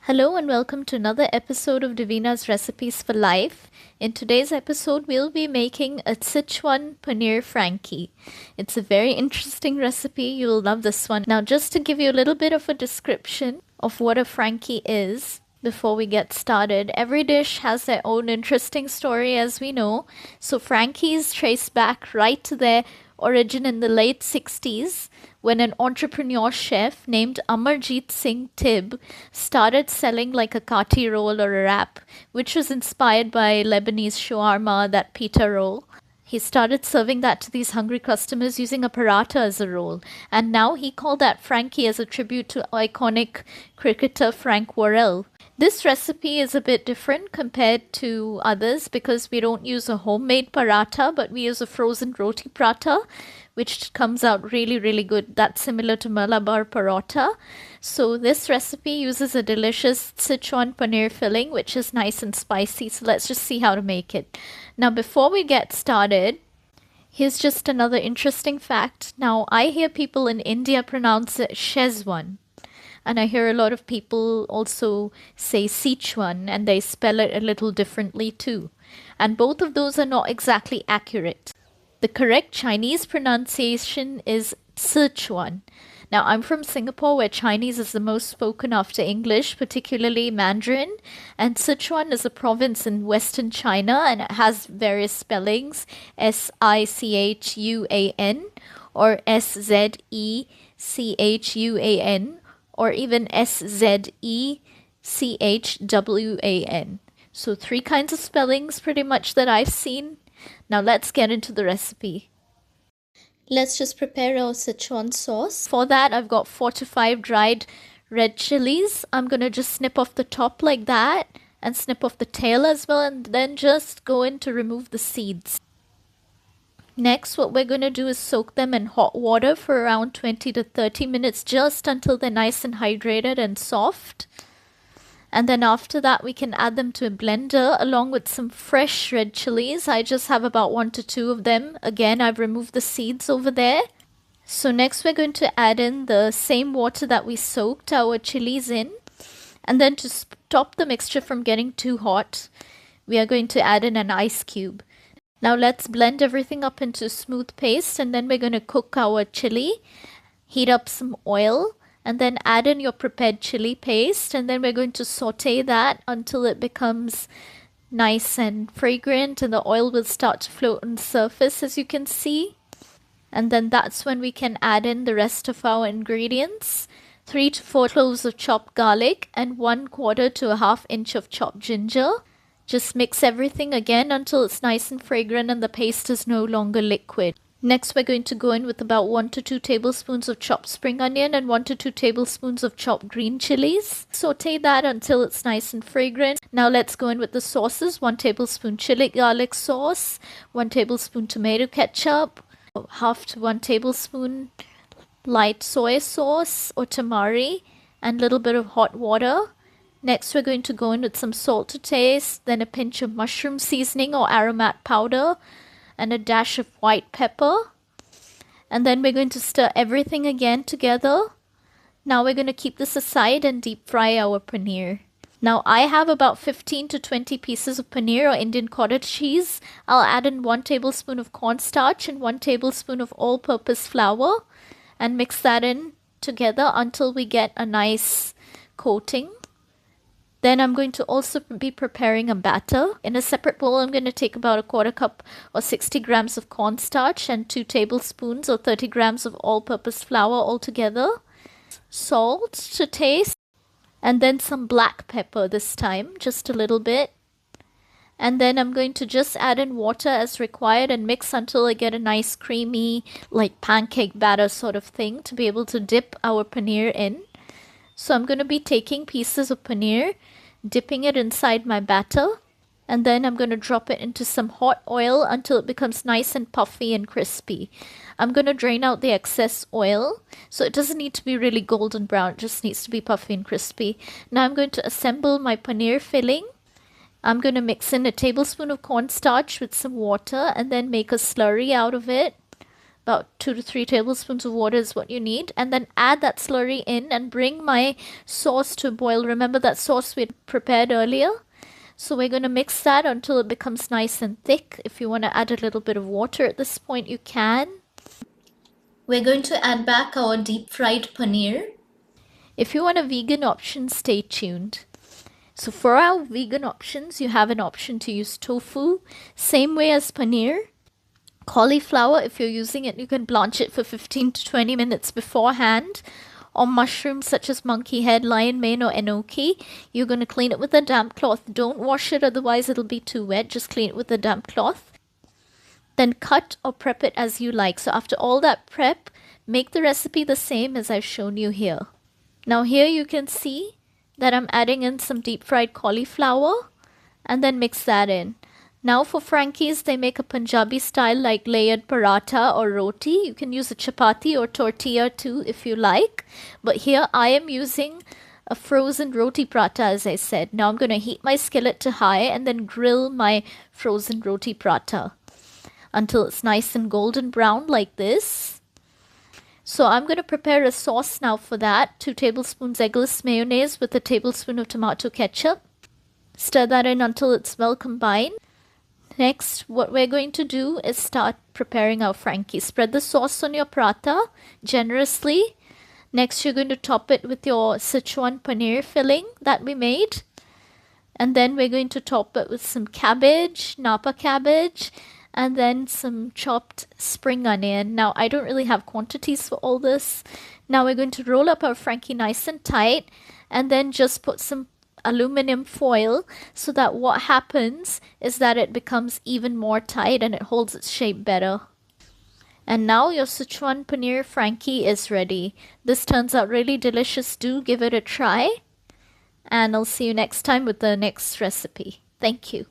Hello and welcome to another episode of Davina's Recipes for Life. In today's episode, we'll be making a Szechwan Paneer Frankie. It's a very interesting recipe. You'll love this one. Now, just to give you a little bit of a description of what a Frankie is before we get started. Every dish has their own interesting story, as we know. So Frankies trace back right to their origin in the late 60s when an entrepreneur chef named Amarjeet Singh Tib started selling like a kati roll or a wrap, which was inspired by Lebanese shawarma, that pita roll. He started serving that to these hungry customers using a paratha as a roll. And now he called that Frankie as a tribute to iconic cricketer Frank Worrell. This recipe is a bit different compared to others because we don't use a homemade paratha, but we use a frozen roti prata, which comes out really good. That's similar to Malabar paratha. So this recipe uses a delicious Szechwan paneer filling, which is nice and spicy. So let's just see how to make it. Now, before we get started, here's just another interesting fact. Now, I hear people in India pronounce it Szechwan. And I hear a lot of people also say Szechwan, and they spell it a little differently too. And both of those are not exactly accurate. The correct Chinese pronunciation is Szechwan. Now, I'm from Singapore, where Chinese is the most spoken after English, particularly Mandarin. And Sichuan is a province in western China, and it has various spellings, Sichuan or Szechwan, or even Szechwan. So 3 kinds of spellings pretty much that I've seen. Now let's get into the recipe. Let's just prepare our Szechwan sauce. For that, I've got 4 to 5 dried red chilies. I'm going to just snip off the top like that and snip off the tail as well, and then just go in to remove the seeds. Next, what we're going to do is soak them in hot water for around 20 to 30 minutes, just until they're nice and hydrated and soft. And then after that, we can add them to a blender along with some fresh red chilies. I just have about 1 to 2 of them. Again, I've removed the seeds over there. So next, we're going to add in the same water that we soaked our chilies in. And then to stop the mixture from getting too hot, we are going to add in an ice cube. Now let's blend everything up into a smooth paste, and then we're going to cook our chili, heat up some oil, and then add in your prepared chili paste, and then we're going to saute that until it becomes nice and fragrant, and the oil will start to float on the surface, as you can see. And then that's when we can add in the rest of our ingredients. 3 to 4 cloves of chopped garlic and 1/4 to a half inch of chopped ginger. Just mix everything again until it's nice and fragrant and the paste is no longer liquid. Next, we're going to go in with about 1 to 2 tablespoons of chopped spring onion and 1 to 2 tablespoons of chopped green chilies. Saute that until it's nice and fragrant. Now let's go in with the sauces. 1 tablespoon chili garlic sauce, 1 tablespoon tomato ketchup, half to 1 tablespoon light soy sauce or tamari, and a little bit of hot water. Next, we're going to go in with some salt to taste, then a pinch of mushroom seasoning or aromat powder, and a dash of white pepper. And then we're going to stir everything again together. Now we're going to keep this aside and deep fry our paneer. Now I have about 15 to 20 pieces of paneer or Indian cottage cheese. I'll add in 1 tablespoon of cornstarch and 1 tablespoon of all-purpose flour and mix that in together until we get a nice coating. Then I'm going to also be preparing a batter. In a separate bowl, I'm going to take about a 1/4 cup or 60 grams of cornstarch and 2 tablespoons or 30 grams of all-purpose flour altogether. Salt to taste, and then some black pepper this time, just a little bit. And then I'm going to just add in water as required and mix until I get a nice creamy, like pancake batter sort of thing to be able to dip our paneer in. So I'm going to be taking pieces of paneer, dipping it inside my batter, and then I'm going to drop it into some hot oil until it becomes nice and puffy and crispy. I'm going to drain out the excess oil, so it doesn't need to be really golden brown, it just needs to be puffy and crispy. Now I'm going to assemble my paneer filling. I'm going to mix in a tablespoon of cornstarch with some water and then make a slurry out of it. About 2 to 3 tablespoons of water is what you need. And then add that slurry in and bring my sauce to a boil. Remember that sauce we had prepared earlier? So we're going to mix that until it becomes nice and thick. If you want to add a little bit of water at this point, you can. We're going to add back our deep fried paneer. If you want a vegan option, stay tuned. So for our vegan options, you have an option to use tofu, same way as paneer. Cauliflower, if you're using it, you can blanch it for 15 to 20 minutes beforehand. Or mushrooms such as monkey head, lion mane, or enoki. You're going to clean it with a damp cloth. Don't wash it, otherwise it'll be too wet. Just clean it with a damp cloth. Then cut or prep it as you like. So after all that prep, make the recipe the same as I've shown you here. Now here you can see that I'm adding in some deep fried cauliflower and then mix that in. Now for Frankies, they make a Punjabi style like layered paratha or roti. You can use a chapati or tortilla too if you like. But here I am using a frozen roti prata, as I said. Now I'm going to heat my skillet to high and then grill my frozen roti prata until it's nice and golden brown like this. So I'm going to prepare a sauce now for that. 2 tablespoons eggless mayonnaise with a tablespoon of tomato ketchup. Stir that in until it's well combined. Next, what we're going to do is start preparing our Frankie. Spread the sauce on your prata generously. Next, you're going to top it with your Szechwan paneer filling that we made. And then we're going to top it with some cabbage, napa cabbage, and then some chopped spring onion. Now, I don't really have quantities for all this. Now, we're going to roll up our Frankie nice and tight and then just put some aluminum foil so that what happens is that it becomes even more tight and it holds its shape better. And now your Szechwan paneer Frankie is ready. This turns out really delicious. Do give it a try. And I'll see you next time with the next recipe. Thank you.